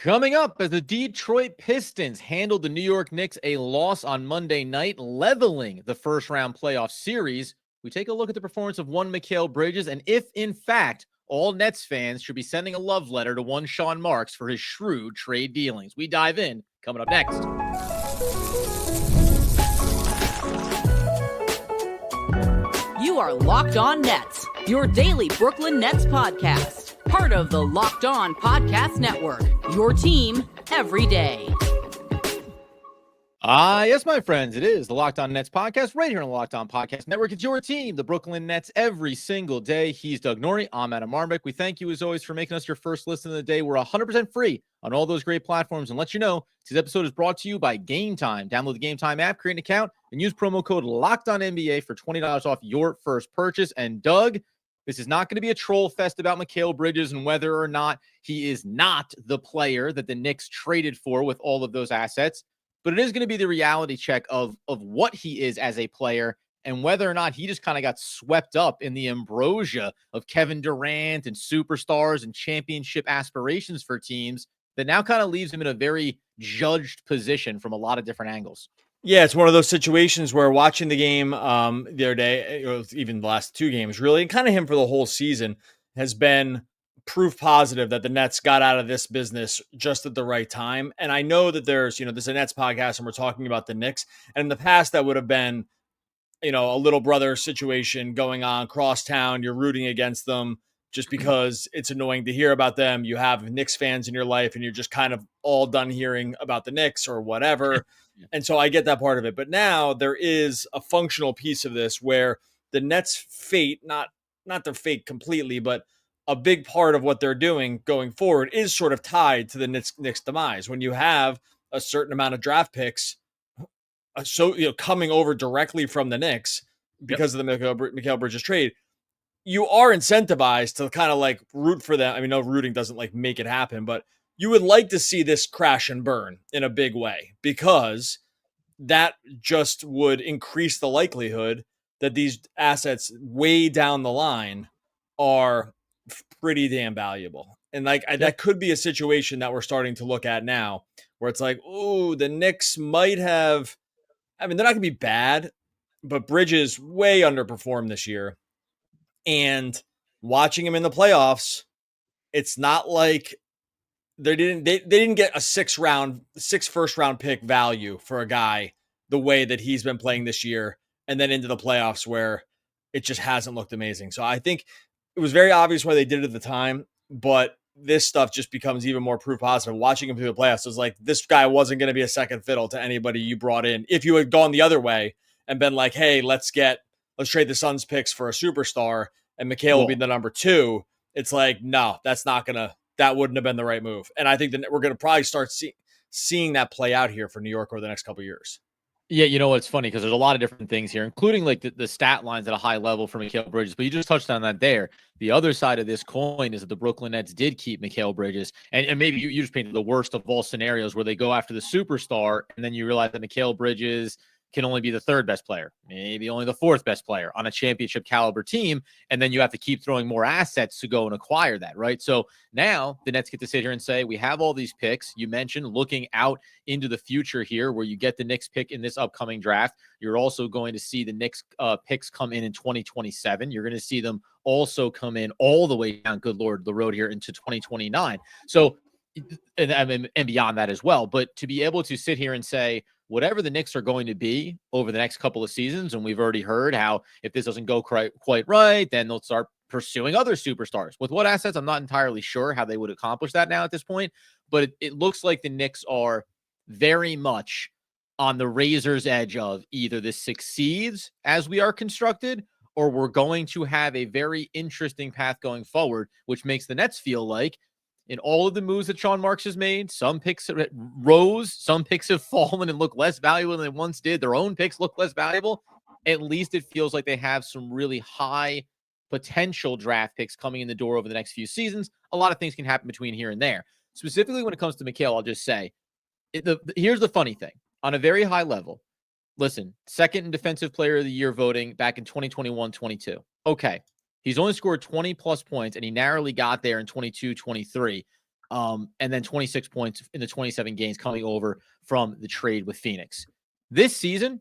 Coming up, as the Detroit Pistons handled the New York Knicks a loss on Monday night, leveling the first-round playoff series, we take a look at the performance of one Mikal Bridges and if, in fact, all Nets fans should be sending a love letter to one Sean Marks for his shrewd trade dealings. We dive in, coming up next. You are Locked On Nets, your daily Brooklyn Nets podcast. Part of the Locked On Podcast Network, your team every day. Yes, my friends, it is the Locked On Nets podcast right here on the Locked On Podcast Network. It's your team, the Brooklyn Nets, every single day. He's Doug Norrie. I'm Adam Marbeck. We thank you, as always, for making us your first listen of the day. We're 100% free on all those great platforms. And let you know, today's episode is brought to you by Gametime. Download the Gametime app, create an account, and use promo code LOCKEDONNBA for $20 off your first purchase. And Doug, this is not going to be a troll fest about Mikal Bridges and whether or not he is not the player that the Knicks traded for with all of those assets. But it is going to be the reality check of what he is as a player and whether or not he just kind of got swept up in the ambrosia of Kevin Durant and superstars and championship aspirations for teams that now kind of leaves him in a very judged position from a lot of different angles. Yeah, it's one of those situations where watching the game the other day, or even the last two games, really, and kind of him for the whole season, has been proof positive that the Nets got out of this business just at the right time. And I know that there's a Nets podcast and we're talking about the Knicks. And in the past, that would have been, a little brother situation going on crosstown. You're rooting against them just because it's annoying to hear about them. You have Knicks fans in your life and you're just kind of all done hearing about the Knicks or whatever. And so I get that part of it. But now there is a functional piece of this where the Nets' fate, not their fate completely, but a big part of what they're doing going forward is sort of tied to the Knicks' demise. When you have a certain amount of draft picks, coming over directly from the Knicks because of the Mikal Bridges trade, you are incentivized to kind of like root for them. I mean, no, rooting doesn't like make it happen, but you would like to see this crash and burn in a big way because that just would increase the likelihood that these assets way down the line are pretty damn valuable. And that could be a situation that we're starting to look at now where it's like, oh, the Knicks might have, they're not going to be bad, but Bridges way underperformed this year. And watching him in the playoffs, it's not like they didn't get a six first round pick value for a guy the way that he's been playing this year. And then into the playoffs where it just hasn't looked amazing. So I think it was very obvious why they did it at the time, but this stuff just becomes even more proof positive. Watching him through the playoffs, it was like, this guy wasn't going to be a second fiddle to anybody you brought in. If you had gone the other way and been like, hey, let's trade the Suns picks for a superstar and Mikal will be the number 2. It's like, no, that wouldn't have been the right move. And I think that we're going to probably start seeing that play out here for New York over the next couple of years. Yeah, you know what's funny because there's a lot of different things here, including like the stat lines at a high level for Mikal Bridges. But you just touched on that there. The other side of this coin is that the Brooklyn Nets did keep Mikal Bridges, and maybe you just painted the worst of all scenarios where they go after the superstar, and then you realize that Mikal Bridges can only be the third best player, maybe only the fourth best player on a championship caliber team. And then you have to keep throwing more assets to go and acquire that, right? So now the Nets get to sit here and say, we have all these picks. You mentioned looking out into the future here where you get the Knicks pick in this upcoming draft. You're also going to see the Knicks picks come in 2027. You're going to see them also come in all the way down, good Lord, the road here into 2029. So, and beyond that as well. But to be able to sit here and say, whatever the Knicks are going to be over the next couple of seasons, and we've already heard how if this doesn't go quite right, then they'll start pursuing other superstars. With what assets, I'm not entirely sure how they would accomplish that now at this point, but it looks like the Knicks are very much on the razor's edge of either this succeeds as we are constructed, or we're going to have a very interesting path going forward, which makes the Nets feel like in all of the moves that Sean Marks has made, some picks rose, some picks have fallen and look less valuable than they once did. Their own picks look less valuable. At least it feels like they have some really high potential draft picks coming in the door over the next few seasons. A lot of things can happen between here and there. Specifically when it comes to Mikal, I'll just say, here's the funny thing. On a very high level, listen, second in Defensive Player of the Year voting back in 2021-22. Okay. He's only scored 20 plus points and he narrowly got there in 22-23. and then 26 points in the 27 games coming over from the trade with Phoenix. This season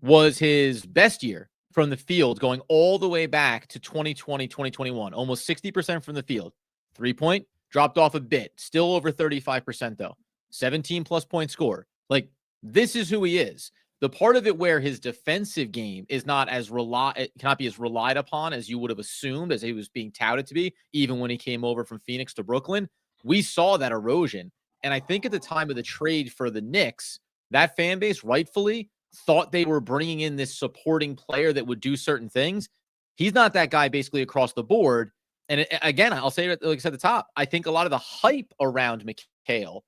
was his best year from the field, going all the way back to 2020, 2021, almost 60% from the field. 3-point dropped off a bit, still over 35% though. 17 plus point score. Like, this is who he is. The part of it where his defensive game is not as cannot be as relied upon as you would have assumed, as he was being touted to be, even when he came over from Phoenix to Brooklyn. We saw that erosion. And I think at the time of the trade for the Knicks, that fan base rightfully thought they were bringing in this supporting player that would do certain things. He's not that guy basically across the board. And again, I'll say it like I said at the top, I think a lot of the hype around Mikal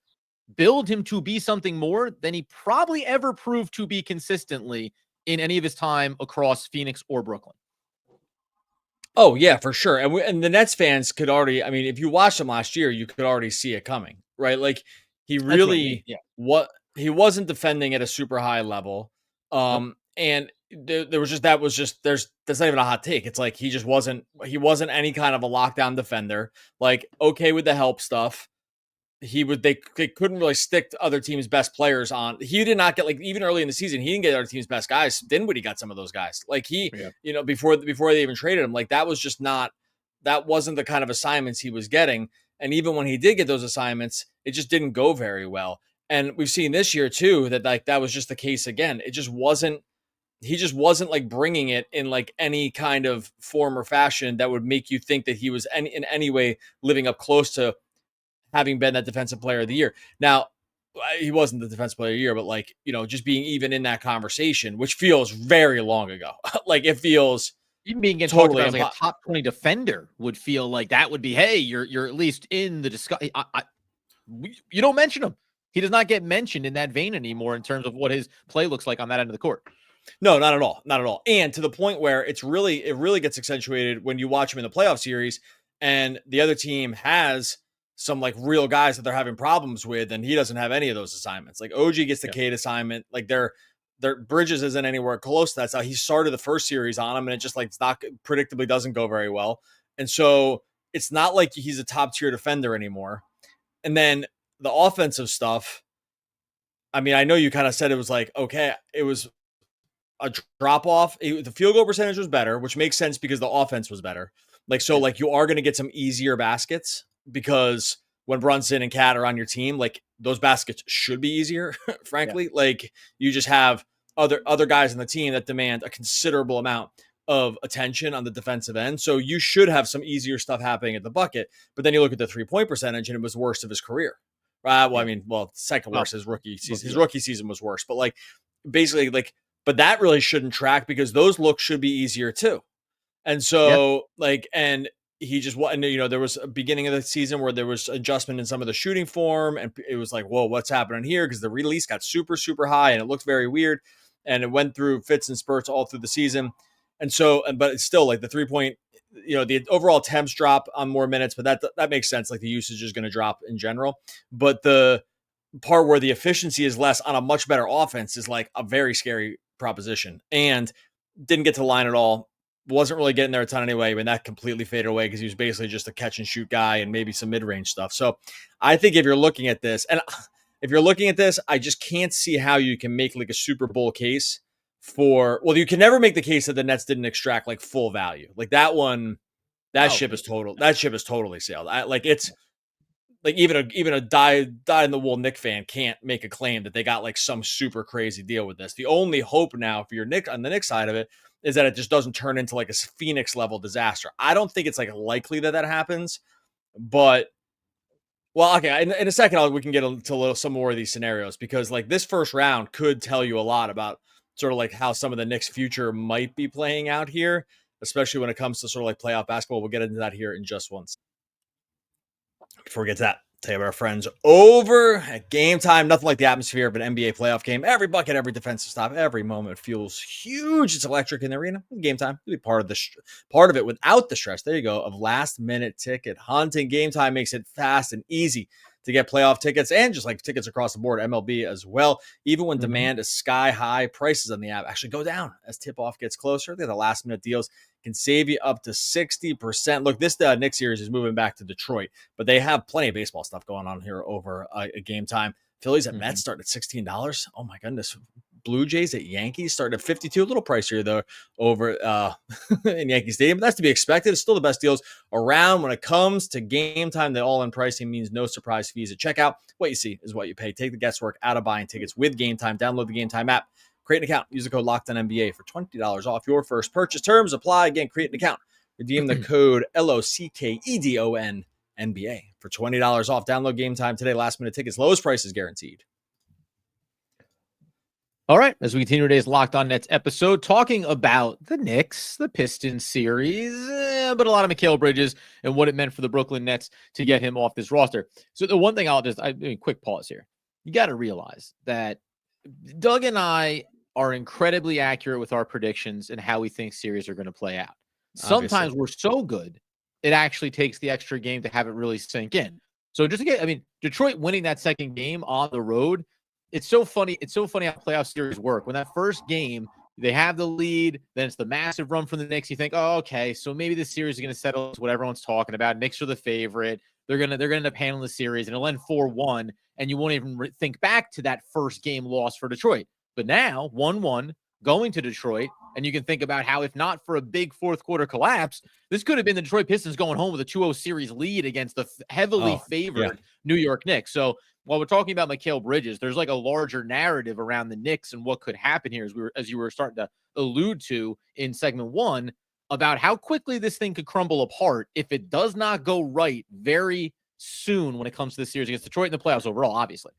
build him to be something more than he probably ever proved to be consistently in any of his time across Phoenix or Brooklyn. Oh, yeah, for sure. And the Nets fans could already, I mean, if you watched him last year, you could already see it coming, right? Like, he really, he wasn't defending at a super high level. And there was just, that's not even a hot take. It's like, he wasn't any kind of a lockdown defender, like, okay with the help stuff. They couldn't really stick to other teams' best players on. He did not get, like, even early in the season, he didn't get other teams' best guys. Dinwiddie got some of those guys. Like, before they even traded him, like, that wasn't the kind of assignments he was getting. And even when he did get those assignments, it just didn't go very well. And we've seen this year too, that like, that was just the case again. He just wasn't like bringing it in like any kind of form or fashion that would make you think that he was in any way living up close to having been that defensive player of the year. Now, he wasn't the defensive player of the year, but like, just being even in that conversation, which feels very long ago. Like, it feels even being totally talked about as like a top 20 defender would feel like that would be, hey, you're at least in the discussion. You don't mention him. He does not get mentioned in that vein anymore in terms of what his play looks like on that end of the court. No, not at all. Not at all. And to the point where it really gets accentuated when you watch him in the playoff series and the other team has some like real guys that they're having problems with, and he doesn't have any of those assignments. Like, OG gets the Cade assignment. Like, their Bridges isn't anywhere close to that. So he started the first series on him, and it just like, it's not predictably doesn't go very well. And so it's not like he's a top tier defender anymore. And then the offensive stuff, I mean, I know you kind of said it was like, okay, it was a drop off. The field goal percentage was better, which makes sense because the offense was better. Like, so like, you are going to get some easier baskets because when Brunson and Cat are on your team, like, those baskets should be easier, frankly. Yeah. Like, you just have other guys on the team that demand a considerable amount of attention on the defensive end. So you should have some easier stuff happening at the bucket. But then you look at the 3-point percentage and it was worst of his career. Well, I mean, second worst, his rookie season. His rookie season was worse. But like, basically, like, but that really shouldn't track because those looks should be easier too. And so like, and he just, and there was a beginning of the season where there was adjustment in some of the shooting form, and it was like, whoa, what's happening here? Because the release got super, super high and it looked very weird. And it went through fits and spurts all through the season. And so, but it's still like the 3-point, the overall attempts drop on more minutes, but that makes sense. Like, the usage is going to drop in general, but the part where the efficiency is less on a much better offense is like a very scary proposition, and didn't get to the line at all. Wasn't really getting there a ton anyway, and that completely faded away because he was basically just a catch and shoot guy and maybe some mid-range stuff. So I think if you're looking at this, I just can't see how you can make like a Super Bowl case for, well, you can never make the case that the Nets didn't extract like full value. Like, that ship is totally sailed. It's like, even a dyed in the wool Knicks fan can't make a claim that they got like some super crazy deal with this. The only hope now for your Knicks on the Knicks side of it is that it just doesn't turn into like a Phoenix level disaster. I don't think it's like likely that happens, but well, okay. In a second, we can get into some more of these scenarios, because like, this first round could tell you a lot about sort of like how some of the Knicks' future might be playing out here, especially when it comes to sort of like playoff basketball. We'll get into that here in just one second. Before we get to that, tell you about our friends over at Gametime. Nothing like the atmosphere of an NBA playoff game. Every bucket, every defensive stop, every moment feels huge. It's electric in the arena. Gametime, you'll be part of it without the stress. There you go, of last minute ticket hunting. Gametime makes it fast and easy to get playoff tickets and just like tickets across the board, MLB as well. Even when demand is sky high, prices on the app actually go down as tip-off gets closer. They're the last-minute deals can save you up to 60%. Look, this Knicks series is moving back to Detroit, but they have plenty of baseball stuff going on here over a game time. Phillies at Mets start at $16. Oh my goodness. Blue Jays at Yankees start at 52, a little pricier though over in Yankee Stadium, but that's to be expected. It's still the best deals around when it comes to game time. The all-in pricing means no surprise fees at checkout. What you see is what you pay. Take the guesswork out of buying tickets with Game Time. Download the Game Time app. Create an account. Use the code LOCKEDONNBA for $20 off your first purchase. Terms apply. Again, create an account. Redeem the code LOCKEDON NBA for $20 off. Download Game Time today. Last minute tickets. Lowest prices guaranteed. All right, as we continue today's Locked On Nets episode, talking about the Knicks, the Pistons series, but a lot of Mikal Bridges and what it meant for the Brooklyn Nets to get him off this roster. So the one thing quick pause here. You got to realize that Doug and I are incredibly accurate with our predictions and how we think series are going to play out. Sometimes we're so good, it actually takes the extra game to have it really sink in. So just to get, Detroit winning that second game on the road, it's so funny. It's so funny how playoff series work. When that first game, they have the lead, then it's the massive run from the Knicks. You think, oh, okay, so maybe this series is going to settle to what everyone's talking about. Knicks are the favorite. They're gonna end up handling the series, and it'll end 4-1, and you won't even think back to that first game loss for Detroit. But now, 1-1, going to Detroit, and you can think about how, if not for a big fourth quarter collapse, this could have been the Detroit Pistons going home with a 2-0 series lead against the heavily favored New York Knicks. So while we're talking about Mikal Bridges, there's like a larger narrative around the Knicks and what could happen here, as you were starting to allude to in segment one, about how quickly this thing could crumble apart if it does not go right very soon when it comes to this series against Detroit in the playoffs overall, obviously.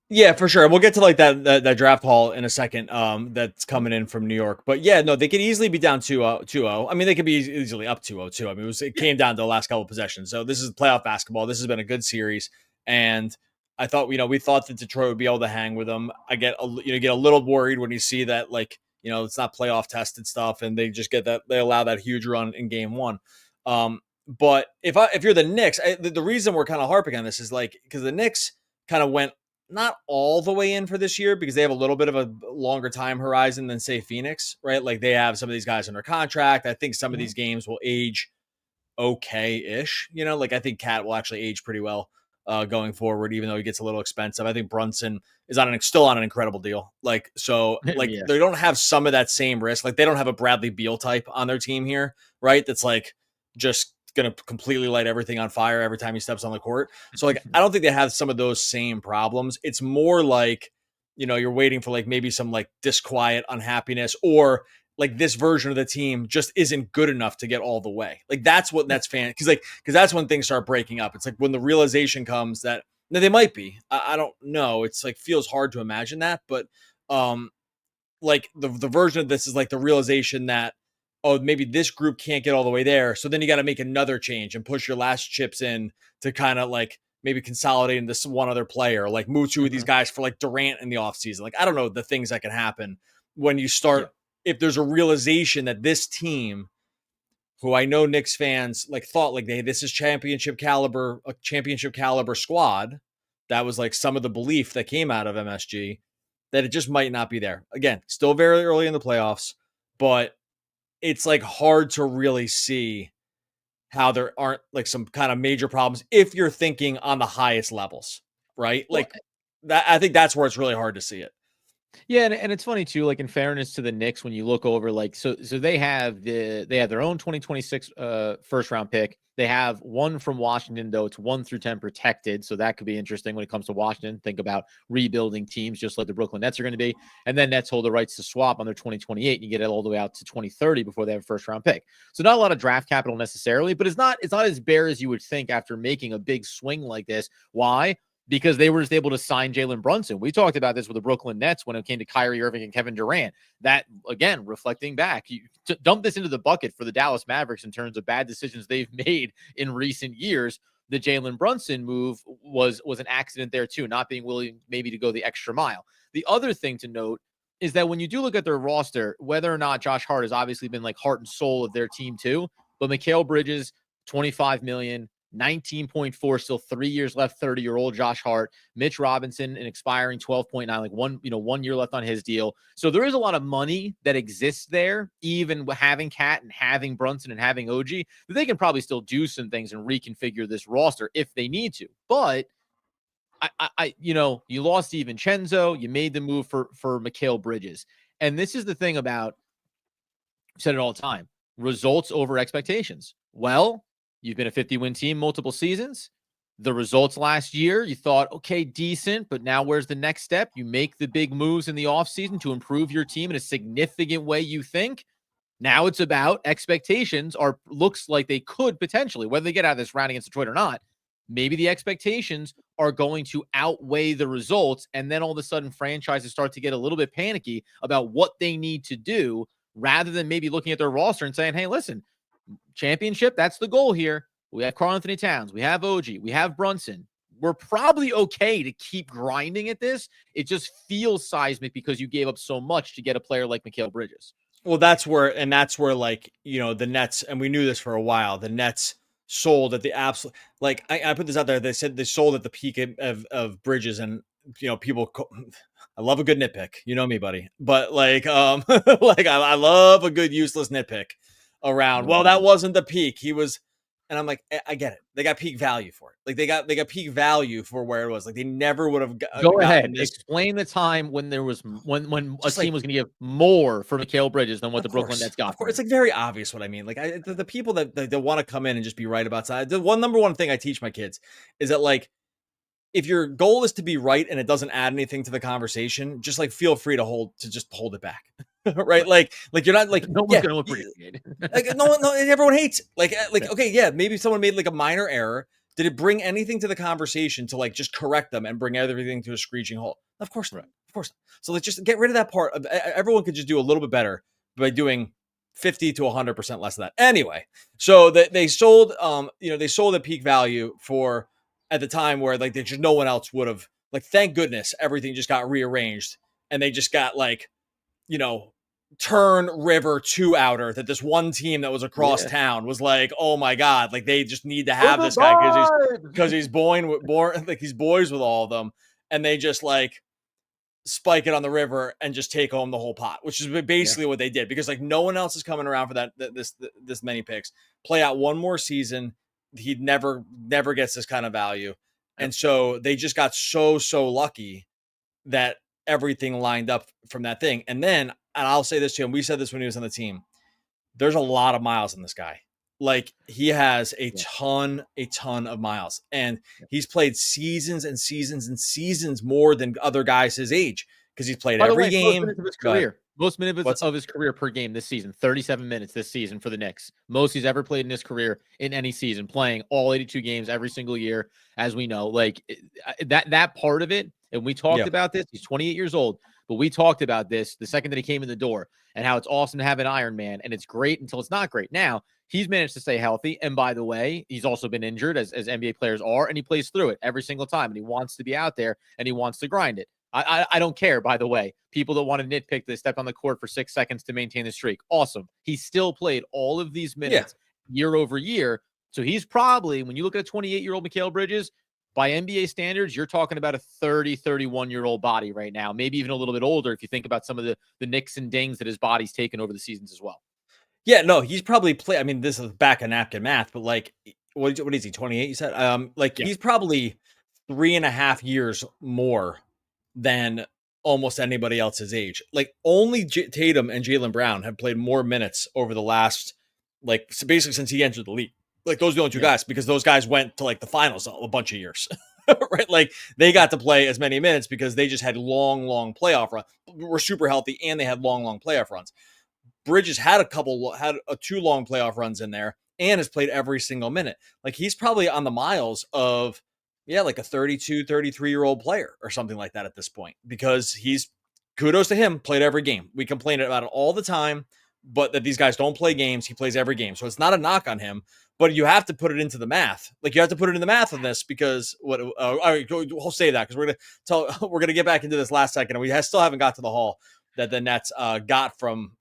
Yeah, for sure. We'll get to like that draft haul in a second. That's coming in from New York, but yeah, no, they could easily be down 2-0. I mean, they could be easily up 2-0 too. I mean, it came down to the last couple of possessions. So this is playoff basketball. This has been a good series, and I thought, we thought that Detroit would be able to hang with them. I get a little worried when you see that, like, it's not playoff tested stuff, and they just they allow that huge run in game one. But if you're the Knicks, the reason we're kind of harping on this is like because the Knicks kind of went not all the way in for this year because they have a little bit of a longer time horizon than say Phoenix, right? Like they have some of these guys under contract. I think some of these games will age okay-ish. Like I think Cat will actually age pretty well going forward, even though he gets a little expensive. I think Brunson is still on an incredible deal. Like, so like they don't have some of that same risk. Like they don't have a Bradley Beal type on their team here, right? That's like just going to completely light everything on fire every time he steps on the court. So like, I don't think they have some of those same problems. It's more like, you're waiting for like maybe some like disquiet unhappiness or like this version of the team just isn't good enough to get all the way. Like that's what that's because that's when things start breaking up. It's like when the realization comes that they might be, I don't know. It's like, feels hard to imagine that, but like the version of this is like the realization that, oh, maybe this group can't get all the way there. So then you got to make another change and push your last chips in to kind of like maybe consolidate into some one other player, like move two of these guys for like Durant in the offseason. Like, I don't know the things that can happen when you start, if there's a realization that this team, who I know Knicks fans like thought like this is a championship caliber squad. That was like some of the belief that came out of MSG, that it just might not be there. Again, still very early in the playoffs, but it's like hard to really see how there aren't like some kind of major problems if you're thinking on the highest levels, right? Like that, I think that's where it's really hard to see it. Yeah, and it's funny too, like in fairness to the Knicks, when you look over like so they have their own 2026 first round pick. They have one from Washington, though it's 1 through 10 protected. So that could be interesting when it comes to Washington. Think about rebuilding teams just like the Brooklyn Nets are going to be. And then Nets hold the rights to swap on their 2028 and you get it all the way out to 2030 before they have a first round pick. So not a lot of draft capital necessarily, but it's not as bare as you would think after making a big swing like this. Why? Because they were just able to sign Jalen Brunson. We talked about this with the Brooklyn Nets when it came to Kyrie Irving and Kevin Durant. That, again, reflecting back, you dump this into the bucket for the Dallas Mavericks in terms of bad decisions they've made in recent years. The Jalen Brunson move was an accident there too, not being willing maybe to go the extra mile. The other thing to note is that when you do look at their roster, whether or not Josh Hart has obviously been like heart and soul of their team too, but Mikal Bridges, $25 million. 19.4, still 3 years left, 30-year-old Josh Hart, Mitch Robinson, an expiring 12.9, like 1 year left on his deal. So there is a lot of money that exists there, even having Cat and having Brunson and having OG, that they can probably still do some things and reconfigure this roster if they need to. But you lost DiVincenzo, you made the move for Mikal Bridges. And this is the thing about, I've said it all the time, results over expectations. Well, you've been a 50-win team multiple seasons. The results last year, you thought, okay, decent, but now where's the next step? You make the big moves in the offseason to improve your team in a significant way, you think. Now it's about expectations looks like they could potentially, whether they get out of this round against Detroit or not, maybe the expectations are going to outweigh the results. And then all of a sudden franchises start to get a little bit panicky about what they need to do, rather than maybe looking at their roster and saying, hey, listen, championship, that's the goal here. We have Karl-Anthony Towns. We have OG. We have Brunson. We're probably okay to keep grinding at this. It just feels seismic because you gave up so much to get a player like Mikal Bridges. Well, that's where, like, the Nets, and we knew this for a while, the Nets sold at the absolute, like, I put this out there. They said they sold at the peak of Bridges, and, people, I love a good nitpick. You know me, buddy. But like, like I love a good useless nitpick around. Well, that wasn't the peak. He was, and I'm like, I get it. They got peak value for it. Like they got peak value for where it was. Like they never would have. Go ahead. Explain the time when there was when a team was going to give more for Mikal Bridges than what the Brooklyn Nets got. It's like very obvious what I mean. Like the people that want to come in and just be right about something. The number one thing I teach my kids is that, like, if your goal is to be right and it doesn't add anything to the conversation, just like feel free to just hold it back. Right? Like you're not like, no one's gonna appreciate it. Like no, everyone hates it. Like okay, yeah, maybe someone made like a minor error. Did it bring anything to the conversation to like just correct them and bring everything to a screeching halt? Of course not. Of course not. So let's just get rid of that part. Everyone could just do a little bit better by doing 50 to 100% less of that. Anyway, so they sold, they sold at peak value for, at the time where like just no one else would have, like, thank goodness everything just got rearranged and they just got like, Turn River 2 outer that this one team that was across town was like, oh my God, like they just need to have this guy because he's born like he's boys with all of them, and they just like spike it on the river and just take home the whole pot, which is basically what they did, because like no one else is coming around for this many picks. Play out one more season, he never gets this kind of value, and so they just got so lucky that everything lined up from that thing. And then, and I'll say this to him, we said this when he was on the team, there's a lot of miles in this guy. Like he has a ton of miles, and he's played seasons and seasons and seasons more than other guys his age, because he's played every game. Most minutes of his career per game this season, 37 minutes this season for the Knicks. Most he's ever played in his career in any season, playing all 82 games every single year, as we know. Like that part of it, and we talked about this, he's 28 years old, but we talked about this the second that he came in the door, and how it's awesome to have an Iron Man, and it's great until it's not great. Now, he's managed to stay healthy, and by the way, he's also been injured, as NBA players are, and he plays through it every single time, and he wants to be out there, and he wants to grind it. I don't care, by the way. People that want to nitpick, they stepped on the court for 6 seconds to maintain the streak. Awesome. He still played all of these minutes year over year. So he's probably, when you look at a 28-year-old Mikal Bridges, by NBA standards, you're talking about a 30, 31-year-old body right now, maybe even a little bit older if you think about some of the nicks and dings that his body's taken over the seasons as well. Yeah, no, he's probably I mean, this is back of napkin math, but like, what is he, 28, you said? He's probably 3.5 years more than almost anybody else's age. Like, only Tatum and Jaylen Brown have played more minutes over the last, like, basically since he entered the league. Like, those are the only two guys, because those guys went to like the finals a bunch of years, right? Like, they got to play as many minutes because they just had long playoff runs, were super healthy, and they had long playoff runs. Bridges had two long playoff runs in there and has played every single minute. Like, he's probably on the miles of, like a 32, 33-year-old player or something like that at this point, because he's, kudos to him, played every game. We complain about it all the time, but that these guys don't play games. He plays every game. So it's not a knock on him, but you have to put it into the math. Like, you have to put it in the math on this, because all right, we'll say that, because we're going to get back into this last second, and we still haven't got to the haul that the Nets got from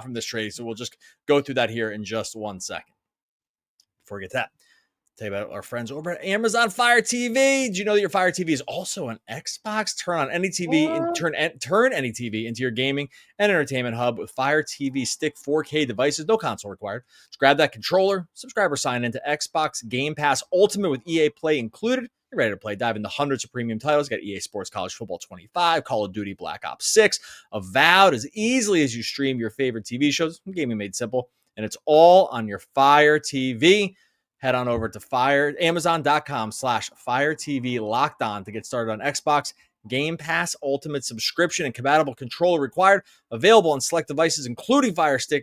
this trade. So we'll just go through that here in just 1 second before we get to that. Tell you about our friends over at Amazon Fire TV. Did you know that your Fire TV is also an Xbox? Turn on any TV and turn any TV into your gaming and entertainment hub with Fire TV Stick 4K devices. No console required. Just grab that controller, subscribe or sign into Xbox Game Pass Ultimate with EA Play included. You're ready to play. Dive into hundreds of premium titles. Got EA Sports College Football 25, Call of Duty Black Ops 6, Avowed as easily as you stream your favorite TV shows. Gaming made simple. And it's all on your Fire TV. Head on over to Amazon.com/Fire TV Locked On to get started on Xbox Game Pass Ultimate subscription and compatible controller required. Available on select devices, including Fire TV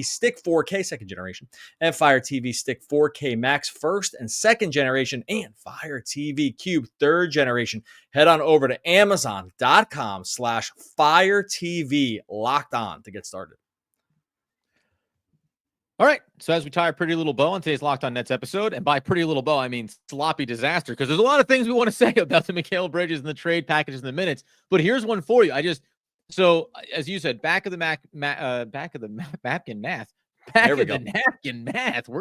Stick 4K second generation and Fire TV Stick 4K Max first and second generation and Fire TV Cube third generation. Head on over to Amazon.com/Fire TV Locked On to get started. All right. So as we tie a pretty little bow on today's Locked On Nets episode, and by pretty little bow, I mean sloppy disaster, because there's a lot of things we want to say about the Mikal Bridges and the trade packages in the minutes. But here's one for you. So as you said, back of the napkin math. Napkin math. We're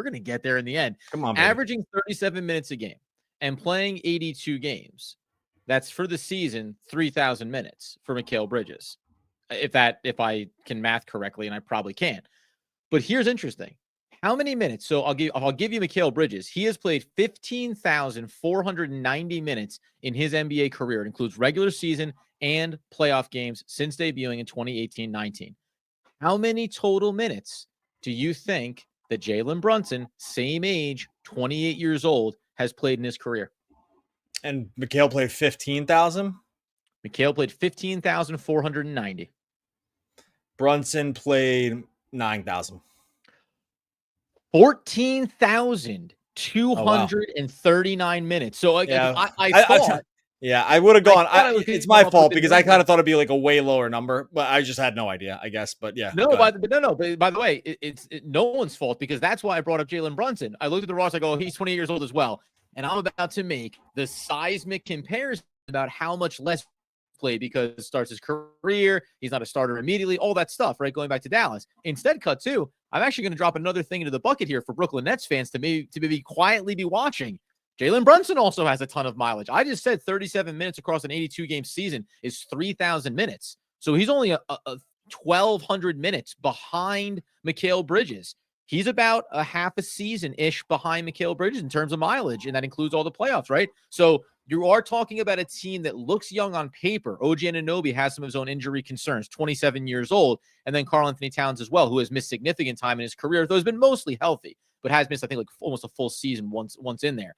going to get there in the end. Come on, baby. Averaging 37 minutes a game and playing 82 games. That's for the season, 3,000 minutes for Mikal Bridges. If I can math correctly, and I probably can. But here's interesting. How many minutes? So I'll give you Mikal Bridges. He has played 15,490 minutes in his NBA career. It includes regular season and playoff games since debuting in 2018-19. How many total minutes do you think that Jalen Brunson, same age, 28 years old, has played in his career? And Mikal played 15,000? Mikal played 15,490. Brunson played 9,000. 14,239 minutes. So again, yeah. I thought. I would have gone. It's my fault because I kind of thought it'd be like a way lower number, but I just had no idea, I guess. But yeah. By the way, it's no one's fault because that's why I brought up Jalen Brunson. I looked at the roster, I go, he's 28 years old as well. And I'm about to make the seismic comparison about how much less played because he starts his career. He's not a starter immediately, all that stuff, right? Going back to Dallas. Instead, cut two. I'm actually going to drop another thing into the bucket here for Brooklyn Nets fans to maybe quietly be watching. Jalen Brunson also has a ton of mileage. I just said 37 minutes across an 82-game season is 3,000 minutes. So he's only a 1,200 minutes behind Mikal Bridges. He's about a half a season-ish behind Mikal Bridges in terms of mileage, and that includes all the playoffs, right? So you are talking about a team that looks young on paper. OG Anunoby has some of his own injury concerns, 27 years old, and then Karl Anthony Towns as well, who has missed significant time in his career, though has been mostly healthy, but has missed, I think, like almost a full season once in there.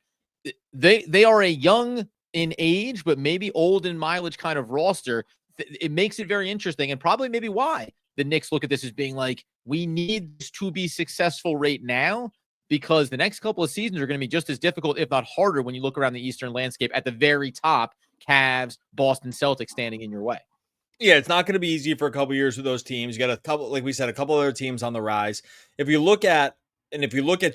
They are a young in age, but maybe old in mileage kind of roster. It makes it very interesting, and probably maybe why the Knicks look at this as being like, we need this to be successful right now, because the next couple of seasons are going to be just as difficult, if not harder, when you look around the Eastern landscape at the very top, Cavs, Boston Celtics standing in your way. Yeah, it's not going to be easy for a couple of years with those teams. You got a couple, like we said, a couple other teams on the rise. If you look at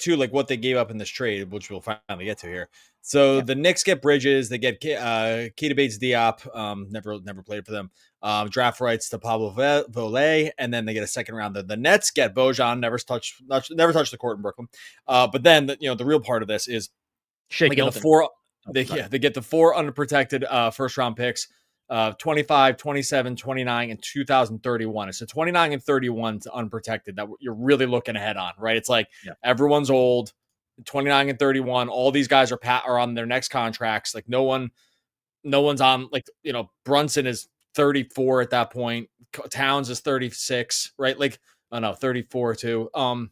too, like what they gave up in this trade, which we'll finally get to here. So the Knicks get Bridges, they get Keita Bates-Diop, never played for them. Draft rights to Pablo Voley, and then they get a second round. The Nets get Bojan, never touched the court in Brooklyn. But then the real part of this is they get the four unprotected first round picks. 25, 27, 29, and 2031. It's a 29 and 31 to unprotected that you're really looking ahead on, right? It's like everyone's old, 29 and 31. All these guys are on their next contracts. Like no one's on, like, Brunson is 34 at that point. Towns is 36, right? Like, 34 too. And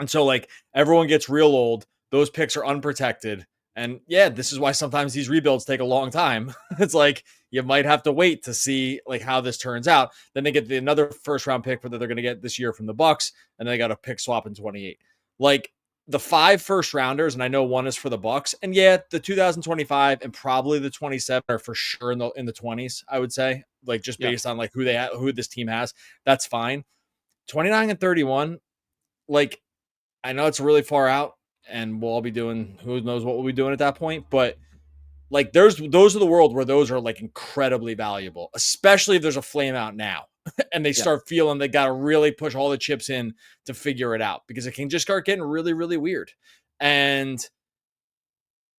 so like everyone gets real old. Those picks are unprotected. And yeah, this is why sometimes these rebuilds take a long time. It's like you might have to wait to see like how this turns out. Then they get another first round pick that they're going to get this year from the Bucks, and they got a pick swap in 28. Like the 5 first rounders, and I know one is for the Bucks, and yeah, the 2025 and probably the 27 are for sure in the 20s. I would say, like just based on like who this team has, that's fine. 29 and 31, like I know it's really far out. And we'll all be doing, who knows what we'll be doing at that point. But like those are the world where those are like incredibly valuable, especially if there's a flame out now and they start feeling they got to really push all the chips in to figure it out, because it can just start getting really, really weird. And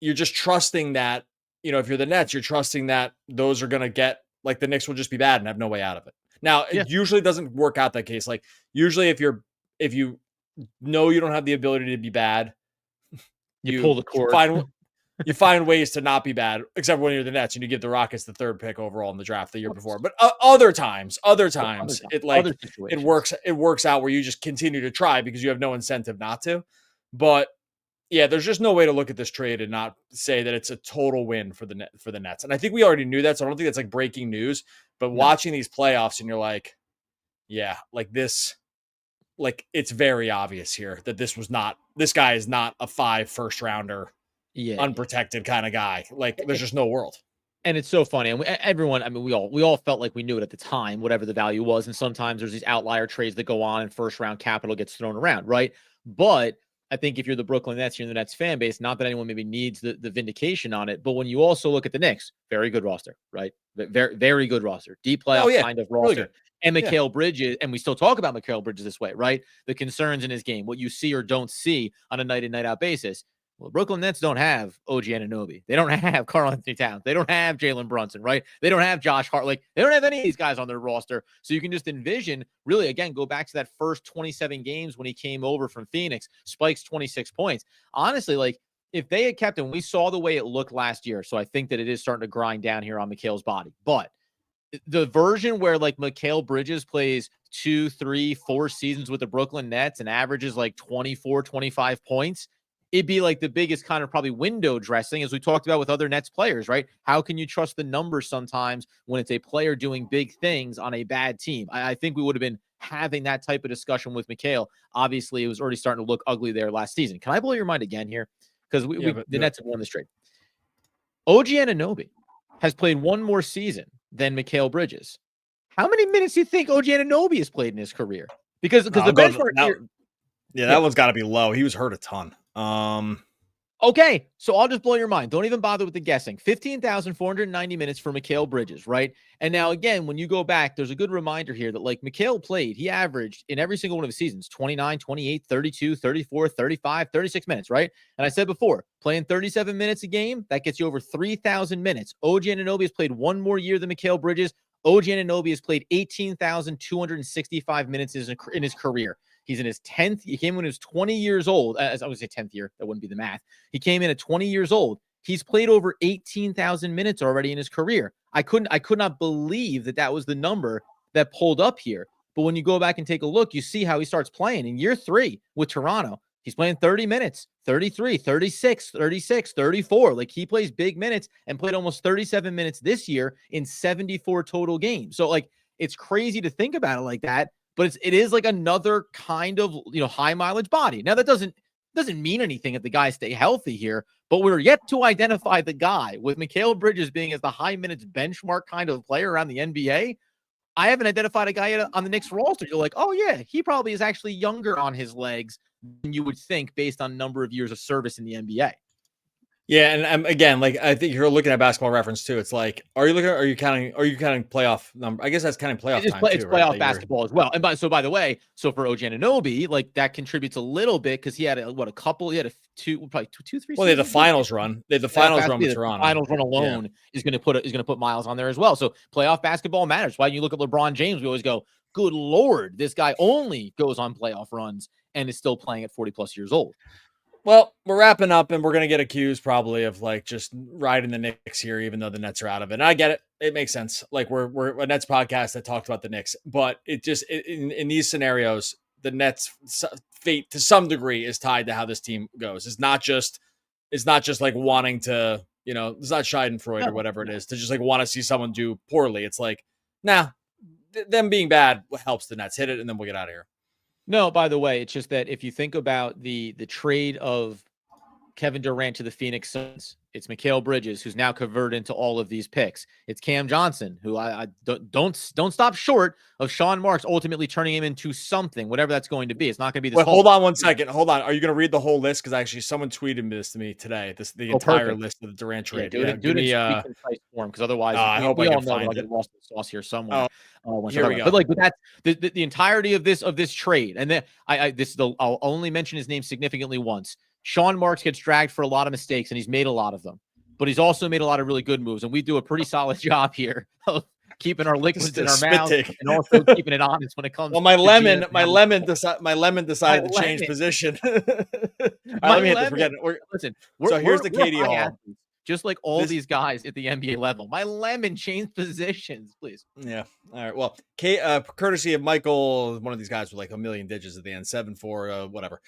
you're just trusting that, if you're the Nets, you're trusting that those are going to get, like, the Knicks will just be bad and have no way out of it. Now, Yeah. it usually doesn't work out that case. Like, usually if you know you don't have the ability to be bad, You pull the cord. you find ways to not be bad, except when you're the Nets and you give the Rockets the 3rd pick overall in the draft the year before. But other times, Other it situations. works out where you just continue to try because you have no incentive not to. But yeah, there's just no way to look at this trade and not say that it's a total win for the Nets. And I think we already knew that, so I don't think that's like breaking news. But watching these playoffs, and you're like, yeah, like this, like it's very obvious here that this guy is not a 5 first rounder, unprotected kind of guy. Like, there's just no world. And it's so funny. And everyone, I mean, we all felt like we knew it at the time, whatever the value was. And sometimes there's these outlier trades that go on and first round capital gets thrown around, right? But I think if you're the Brooklyn Nets, you're in the Nets fan base, not that anyone maybe needs the vindication on it, but when you also look at the Knicks, very good roster, right? Very, very good roster. Deep playoff kind of roster. Really, and Mikal Bridges, and we still talk about Mikal Bridges this way, right? The concerns in his game, what you see or don't see on a night in, night out basis. Well, Brooklyn Nets don't have OG Anunoby. They don't have Karl-Anthony Towns. They don't have Jalen Brunson, right? They don't have Josh Hart. Like, they don't have any of these guys on their roster. So you can just envision, really, again, go back to that first 27 games when he came over from Phoenix, spikes 26 points. Honestly, like, if they had kept him, we saw the way it looked last year. So I think that it is starting to grind down here on Mikal's body. But the version where, like, Mikal Bridges plays 2, 3, 4 seasons with the Brooklyn Nets and averages like 24, 25 points, it'd be like the biggest kind of probably window dressing, as we talked about with other Nets players, right? How can you trust the numbers sometimes when it's a player doing big things on a bad team? I think we would have been having that type of discussion with Mikal. Obviously, it was already starting to look ugly there last season. Can I blow your mind again here? Because the Nets have won this trade. OG Anunoby has played one more season than Mikal Bridges. How many minutes do you think OG Anunoby has played in his career? Because the benchmark here, that one's got to be low. He was hurt a ton. Okay, so I'll just blow your mind. Don't even bother with the guessing. 15,490 minutes for Mikal Bridges, right? And now, again, when you go back, there's a good reminder here that, like, Mikal played, he averaged in every single one of his seasons 29, 28, 32, 34, 35, 36 minutes, right? And I said before, playing 37 minutes a game, that gets you over 3,000 minutes. OG Anunoby has played one more year than Mikal Bridges. OG Anunoby has played 18,265 minutes in his career. He's in his 10th. He came when he was 20 years old. As I would say 10th year. That wouldn't be the math. He came in at 20 years old. He's played over 18,000 minutes already in his career. I could not believe that was the number that pulled up here. But when you go back and take a look, you see how he starts playing in year 3 with Toronto. He's playing 30 minutes, 33, 36, 36, 34. Like, he plays big minutes and played almost 37 minutes this year in 74 total games. So, like, it's crazy to think about it like that. But it is like another kind of, high mileage body. Now, that doesn't mean anything if the guys stay healthy here, but we're yet to identify the guy, with Mikal Bridges being as the high minutes benchmark kind of player around the NBA. I haven't identified a guy yet on the Knicks roster. You're like, oh yeah, he probably is actually younger on his legs than you would think based on number of years of service in the NBA. Yeah, and again, like, I think you're looking at Basketball Reference too. It's like, are you counting playoff number? I guess that's counting playoff time it's too, playoff right? basketball as well. And by the way, so for OG Anunoby, like, that contributes a little bit because he had he had two, 3. Well, they had the finals run. They had the finals run with Toronto. The finals run alone is going to put miles on there as well. So playoff basketball matters. Why, when you look at LeBron James, we always go, good Lord, this guy only goes on playoff runs and is still playing at 40 plus years old. Well, we're wrapping up, and we're going to get accused probably of, like, just riding the Knicks here, even though the Nets are out of it. And I get it. It makes sense. Like, we're a Nets podcast that talked about the Knicks, but in these scenarios, the Nets' fate to some degree is tied to how this team goes. It's not just like wanting to, it's not Schadenfreude or whatever it is, to just, like, want to see someone do poorly. It's like, nah, them being bad helps the Nets. Hit it, and then we'll get out of here. No, by the way, it's just that if you think about the trade of Kevin Durant to the Phoenix Suns, it's Mikal Bridges, who's now converted into all of these picks. It's Cam Johnson, who I don't stop short of Sean Marks ultimately turning him into something, whatever that's going to be. It's not going to be this. Wait, hold on one second. Hold on. Are you going to read the whole list? Because actually, someone tweeted this to me today. The entire list of the Durant trade. Do it in concise form, because otherwise, I hope I can find it. I'll get lost in the sauce here somewhere. Here we go. But, like, but that's the entirety of this trade, and then I'll only mention his name significantly once. Sean Marks gets dragged for a lot of mistakes, and he's made a lot of them. But he's also made a lot of really good moves, and we do a pretty solid job here of keeping our liquids in our mouth and also keeping it honest when it comes. Well, my lemon decided to change position. Let me hit this. So here's the Katie Hall. Just like all these guys at the NBA level, my lemon changed positions, please. Yeah. All right. Well, courtesy of Michael, one of these guys with like a million digits at the end, 7-4, whatever.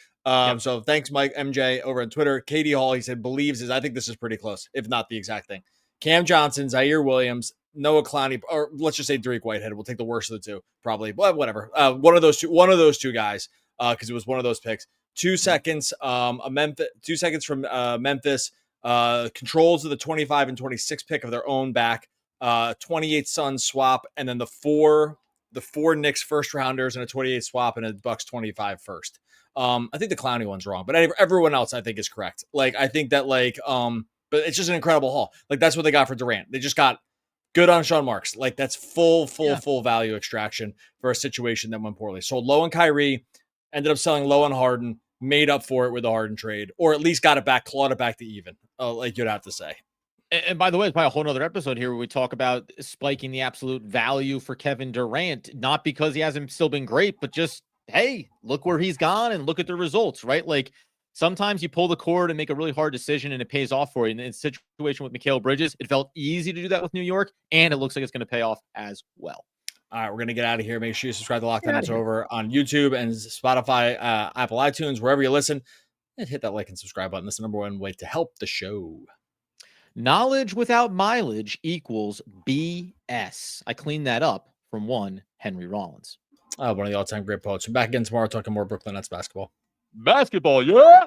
So thanks, Mike MJ over on Twitter. Katie Hall, he said, believes I think this is pretty close, if not the exact thing. Cam Johnson, Zaire Williams, Noah Clowney, or let's just say Derek Whitehead. We'll take the worst of the two, probably. But whatever. One of those two guys, because it was one of those picks. 2 seconds. 2 seconds from Memphis. Controls of the 25 and 26 pick of their own back, 28 Suns swap, and then the four Knicks first rounders and a 28 swap and a Bucks 25 first. I think the Clowney one's wrong, but everyone else I think is correct. Like, I think that but it's just an incredible haul. Like, that's what they got for Durant. They just got good on Sean Marks. Like, that's full value extraction for a situation that went poorly. Sold low on Kyrie, ended up selling low on Harden, made up for it with the Harden trade, or at least got it back, clawed it back to even, like you'd have to say. And by the way, it's probably a whole nother episode here where we talk about spiking the absolute value for Kevin Durant, not because he hasn't still been great, but just, hey, look where he's gone and look at the results, right? Like, sometimes you pull the cord and make a really hard decision and it pays off for you. And in the situation with Mikal Bridges, it felt easy to do that with New York, and it looks like it's going to pay off as well. All right, we're going to get out of here. Make sure you subscribe to Locked On Nets over on YouTube and Spotify, Apple iTunes, wherever you listen. And hit that like and subscribe button. That's the number one way to help the show. Knowledge without mileage equals BS. I cleaned that up from one Henry Rollins. One of the all-time great poets. I'm back again tomorrow talking more Brooklyn Nets basketball. Basketball, yeah!